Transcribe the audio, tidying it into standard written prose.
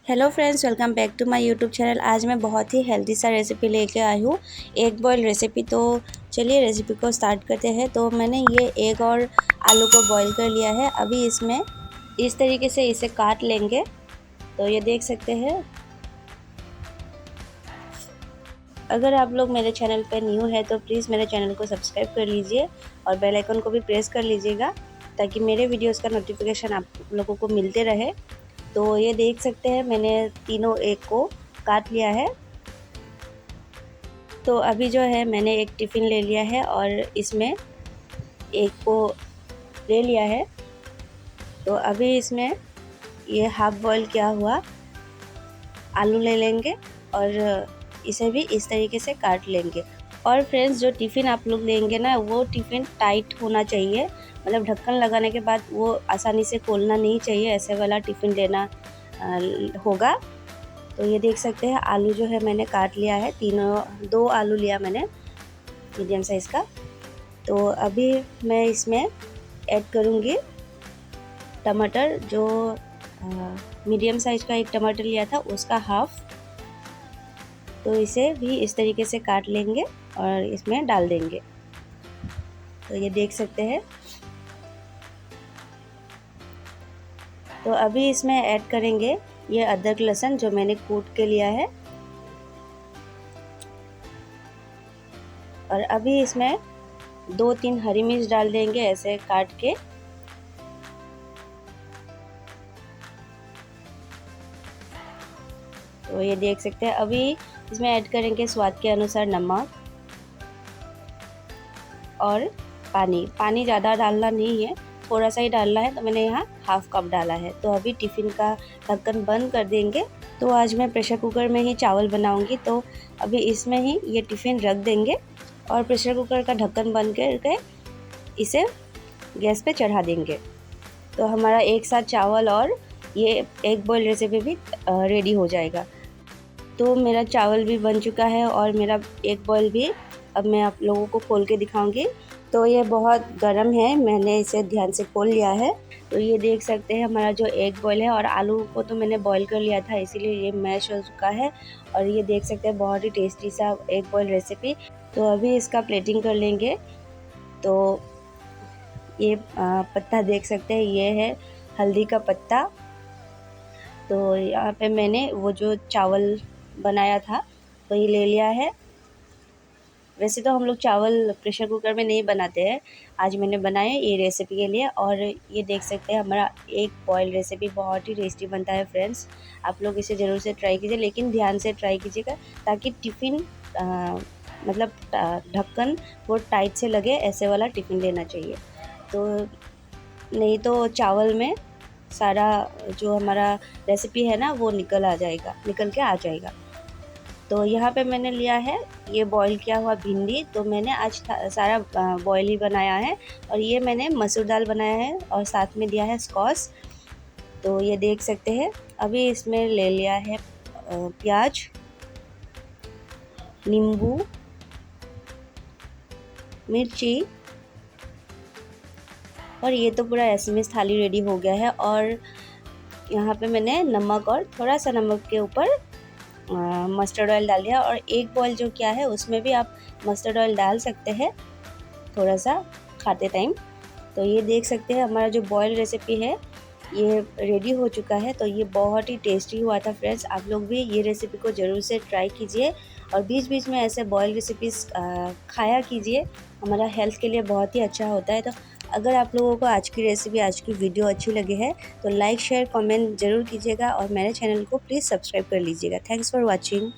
Hello friends, welcome back to my YouTube channel. आज मैं बहुत ही हेल्दी सा रेसिपी लेके आई हूँ, एग बॉयल रेसिपी। तो चलिए रेसिपी को स्टार्ट करते हैं। तो मैंने ये एग और आलू को बॉईल कर लिया है। अभी इसमें इस तरीके से इसे काट लेंगे। तो ये देख सकते हैं। अगर आप लोग मेरे चैनल पर न्यू है तो प्लीज़ मेरे चैनल को सब्सक्राइब कर लीजिए और बेल आइकन को भी प्रेस कर लीजिएगा, ताकि मेरे वीडियोज़ का नोटिफिकेशन आप लोगों को मिलते रहे। तो ये देख सकते हैं, मैंने तीनों एग को काट लिया है। तो अभी जो है मैंने एक टिफ़िन ले लिया है और इसमें एग को ले लिया है। तो अभी इसमें ये हाफ बॉईल किया हुआ आलू ले लेंगे और इसे भी इस तरीके से काट लेंगे। और फ्रेंड्स, जो टिफ़िन आप लोग लेंगे ना, वो टिफ़िन टाइट होना चाहिए, मतलब ढक्कन लगाने के बाद वो आसानी से खोलना नहीं चाहिए। ऐसे वाला टिफ़िन लेना होगा। तो ये देख सकते हैं, आलू जो है मैंने काट लिया है। दो आलू लिया मैंने मीडियम साइज़ का। तो अभी मैं इसमें ऐड करूँगी टमाटर। जो मीडियम साइज़ का एक टमाटर लिया था, उसका हाफ़। तो इसे भी इस तरीके से काट लेंगे और इसमें डाल देंगे। तो ये देख सकते हैं। तो अभी इसमें ऐड करेंगे ये अदरक लहसुन जो मैंने कूट के लिया है। और अभी इसमें 2-3 हरी मिर्च डाल देंगे ऐसे काट के। तो ये देख सकते हैं। अभी इसमें ऐड करेंगे स्वाद के अनुसार नमक और पानी। पानी ज़्यादा डालना नहीं है, थोड़ा सा ही डालना है। तो मैंने यहाँ हाफ कप डाला है। तो अभी टिफ़िन का ढक्कन बंद कर देंगे। तो आज मैं प्रेशर कुकर में ही चावल बनाऊंगी। तो अभी इसमें ही ये टिफ़िन रख देंगे और प्रेशर कुकर का ढक्कन बंद करके इसे गैस पे चढ़ा देंगे। तो हमारा एक साथ चावल और ये एग बॉयल रेसिपी भी रेडी हो जाएगा। तो मेरा चावल भी बन चुका है और मेरा एग बॉयल भी अब मैं आप लोगों को खोल के दिखाऊंगी। तो ये बहुत गर्म है, मैंने इसे ध्यान से खोल लिया है। तो ये देख सकते हैं, हमारा जो एग बॉयल है, और आलू को तो मैंने बॉईल कर लिया था, इसीलिए ये मैश हो चुका है। और ये देख सकते हैं, बहुत ही टेस्टी सा एग बॉयल रेसिपी। तो अभी इसका प्लेटिंग कर लेंगे। तो ये पत्ता देख सकते हैं, ये है हल्दी का पत्ता। तो यहाँ पे मैंने वो जो चावल बनाया था वही ले लिया है। वैसे तो हम लोग चावल प्रेशर कुकर में नहीं बनाते हैं, आज मैंने बनाया ये रेसिपी के लिए। और ये देख सकते हैं, हमारा एग बॉयल रेसिपी बहुत ही टेस्टी बनता है फ्रेंड्स। आप लोग इसे ज़रूर से ट्राई कीजिए, लेकिन ध्यान से ट्राई कीजिएगा, ताकि टिफ़िन मतलब ढक्कन वो टाइट से लगे, ऐसे वाला टिफ़िन लेना चाहिए। तो नहीं तो चावल में सारा जो हमारा रेसिपी है ना, वो निकल के आ जाएगा। तो यहाँ पे मैंने लिया है ये बॉईल किया हुआ भिंडी। तो मैंने आज सारा बॉईल ही बनाया है। और ये मैंने मसूर दाल बनाया है और साथ में दिया है स्कॉस। तो ये देख सकते हैं। अभी इसमें ले लिया है प्याज, नींबू, मिर्ची, और ये तो पूरा एसएमएस थाली रेडी हो गया है। और यहाँ पे मैंने नमक और थोड़ा सा नमक के ऊपर मस्टर्ड ऑयल डाल दिया। और एक बॉयल जो किया है उसमें भी आप मस्टर्ड ऑयल डाल सकते हैं थोड़ा सा खाते टाइम। तो ये देख सकते हैं, हमारा जो बॉयल रेसिपी है ये रेडी हो चुका है। तो ये बहुत ही टेस्टी हुआ था फ्रेंड्स। आप लोग भी ये रेसिपी को ज़रूर से ट्राई कीजिए और बीच बीच में ऐसे बॉयल रेसिपीज़ खाया कीजिए, हमारा हेल्थ के लिए बहुत ही अच्छा होता है। तो अगर आप लोगों को आज की रेसिपी, आज की वीडियो अच्छी लगी है तो लाइक शेयर कमेंट ज़रूर कीजिएगा और मेरे चैनल को प्लीज़ सब्सक्राइब कर लीजिएगा। Thanks for watching.